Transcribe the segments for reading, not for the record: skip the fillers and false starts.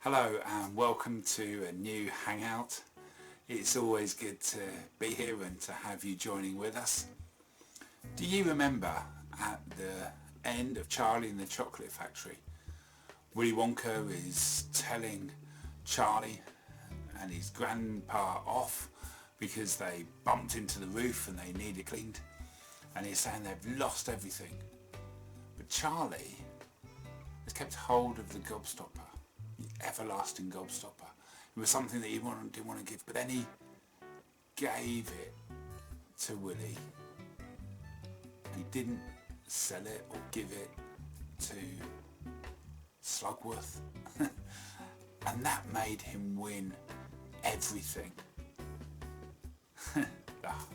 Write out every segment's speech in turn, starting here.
Hello and welcome to a new hangout. It's always good to be here and to have you joining with us. Do you remember at the end of Charlie and the Chocolate Factory, Willy Wonka is telling Charlie and his grandpa off because they bumped into the roof and they need it cleaned, and he's saying they've lost everything. But Charlie has kept hold of the gobstopper, the everlasting gobstopper. It was something that he didn't want to give, but then he gave it to Willy. He didn't sell it or give it to Slugworth. And that made him win everything.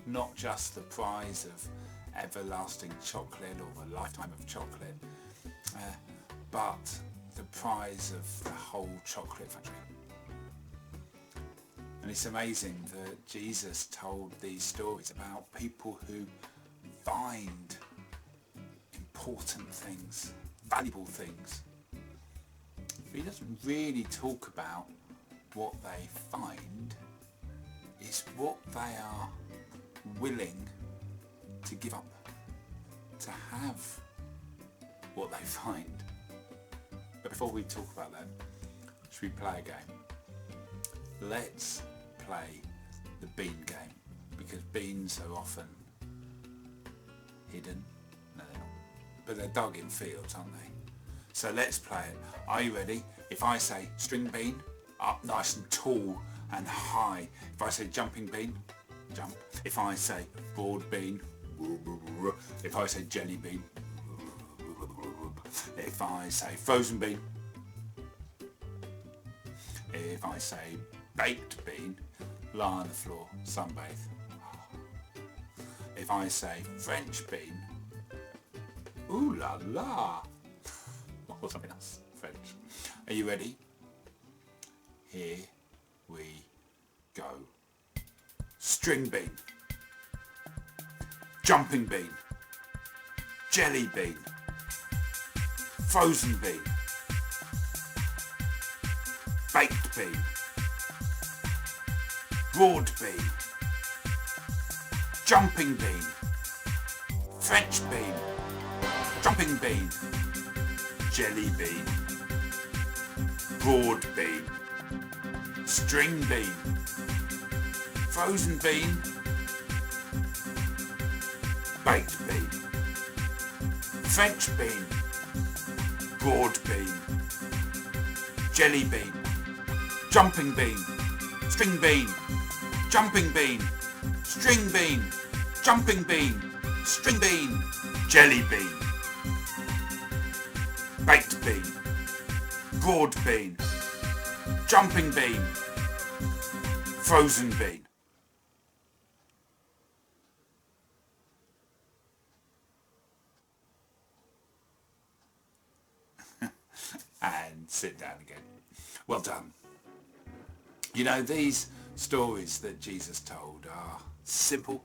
Not just the prize of everlasting chocolate or a lifetime of chocolate, but the prize of the whole chocolate factory. And it's amazing that Jesus told these stories about people who find important things, valuable things. But he doesn't really talk about what they find. It's what they are willing to give up to have what they find. But before we talk about that, should we play a game? Let's play the bean game, because beans are often hidden. No, they're not. But they're dug in fields, aren't they? So let's play it. Are you ready? If I say string bean, up nice and tall and high. If I say jumping bean, jump. If I say broad bean, if I say jelly bean, if I say frozen bean, if I say baked bean, lie on the floor, sunbathe. If I say French bean, ooh la la, or something else, French. Are you ready? Here we go. String bean, jumping bean, jelly bean, frozen bean, baked bean, broad bean, jumping bean, French bean, jumping bean, jelly bean, broad bean, string bean, frozen bean, baked bean, French bean, broad bean, jelly bean, jumping bean, string bean, jumping bean, string bean, jumping bean, string bean, jelly bean, baked bean, broad bean, jumping bean, frozen bean. And sit down again. Well done. You know, these stories that Jesus told are simple,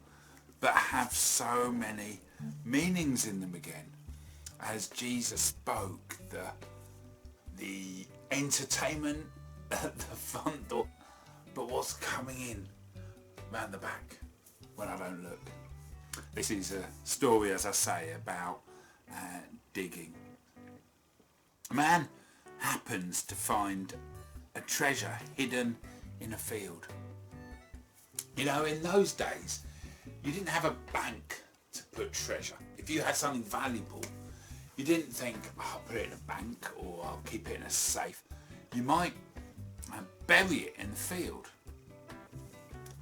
but have so many meanings in them again. As Jesus spoke, the entertainment at the front door, but what's coming in round the back when I don't look. This is a story, as I say, about digging. A man happens to find a treasure hidden in a field. You know, in those days, you didn't have a bank to put treasure. If you had something valuable, you didn't think, oh, I'll put it in a bank or I'll keep it in a safe. You might bury it in the field,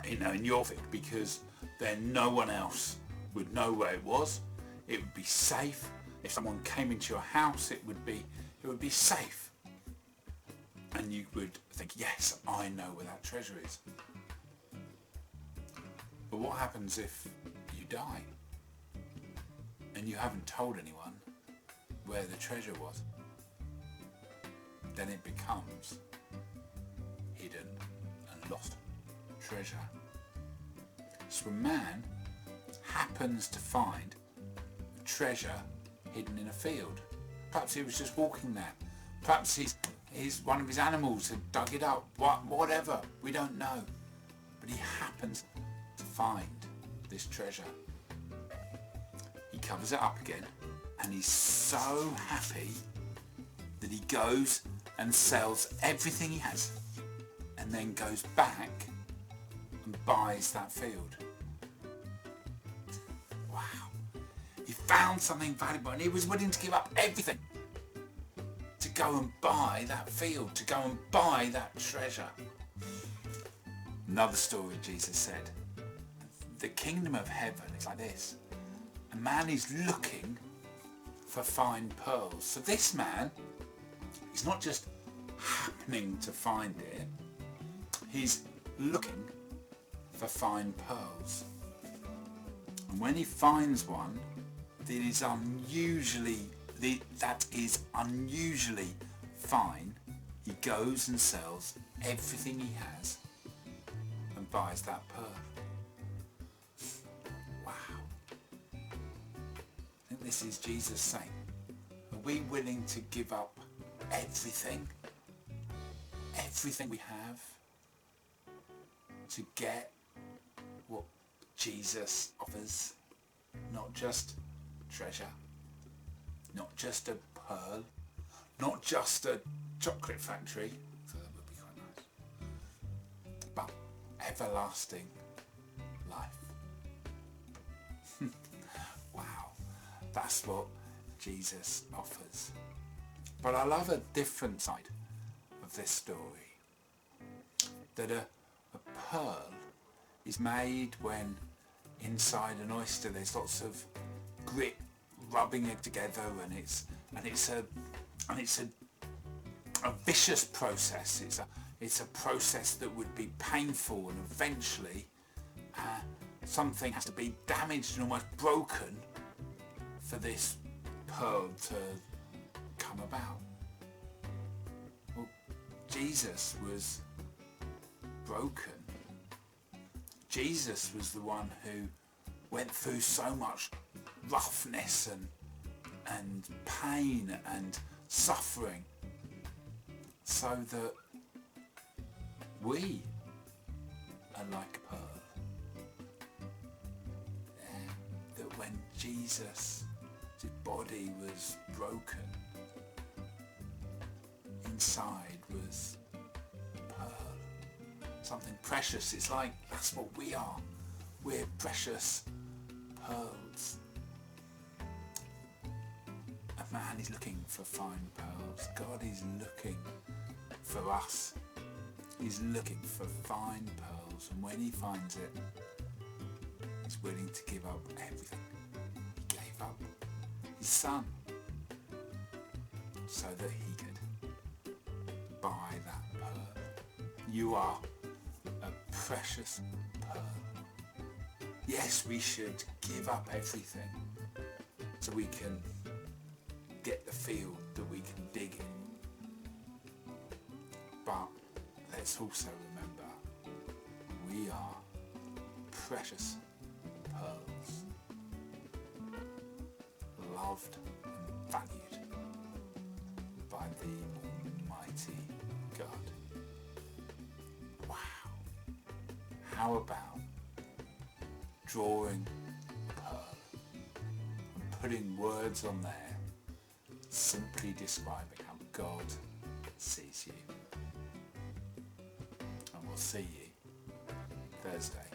you know, in your field, because then no one else would know where it was. It would be safe. If someone came into your house, it would be safe. And you would think, yes, I know where that treasure is. But what happens if you die and you haven't told anyone where the treasure was? Then it becomes hidden and lost treasure. So a man happens to find a treasure hidden in a field. Perhaps he was just walking there. Perhaps he's one of his animals had dug it up, whatever, we don't know. But he happens to find this treasure. He covers it up again, and he's so happy that he goes and sells everything he has, and then goes back and buys that field. Wow. He found something valuable, and he was willing to give up everything to go and buy that field, to go and buy that treasure. Another story Jesus said, the kingdom of heaven is like this. A man is looking for fine pearls. So this man, he's not just happening to find it, he's looking for fine pearls. And when he finds one that is unusually fine, he goes and sells everything he has and buys that pearl. Wow. I think this is Jesus saying, are we willing to give up everything we have to get what Jesus offers? Not just treasure, not just a pearl, not just a chocolate factory, so that would be quite nice, but everlasting life. Wow, that's what Jesus offers. But I love a different side of this story, that a pearl is made when inside an oyster there's lots of grit rubbing it together, and it's a vicious process. It's a process that would be painful, and eventually something has to be damaged and almost broken for this pearl to come about. Well, Jesus was broken. Jesus was the one who went through so much roughness and pain and suffering, so that we are like a pearl. Yeah, that when Jesus' body was broken, inside was pearl, something precious. It's like that's what we are. We're precious pearls. A man is looking for fine pearls. God is looking for us. He's looking for fine pearls, and when he finds it, he's willing to give up everything. He gave up his son so that he could buy that pearl. You are a precious pearl. Yes, we should give up everything so we can get the field that we can dig in. But let's also remember, we are precious pearls, loved and valued by the Almighty God. Wow. How about drawing a pearl and putting words on there simply describing how God sees you? And we'll see you Thursday.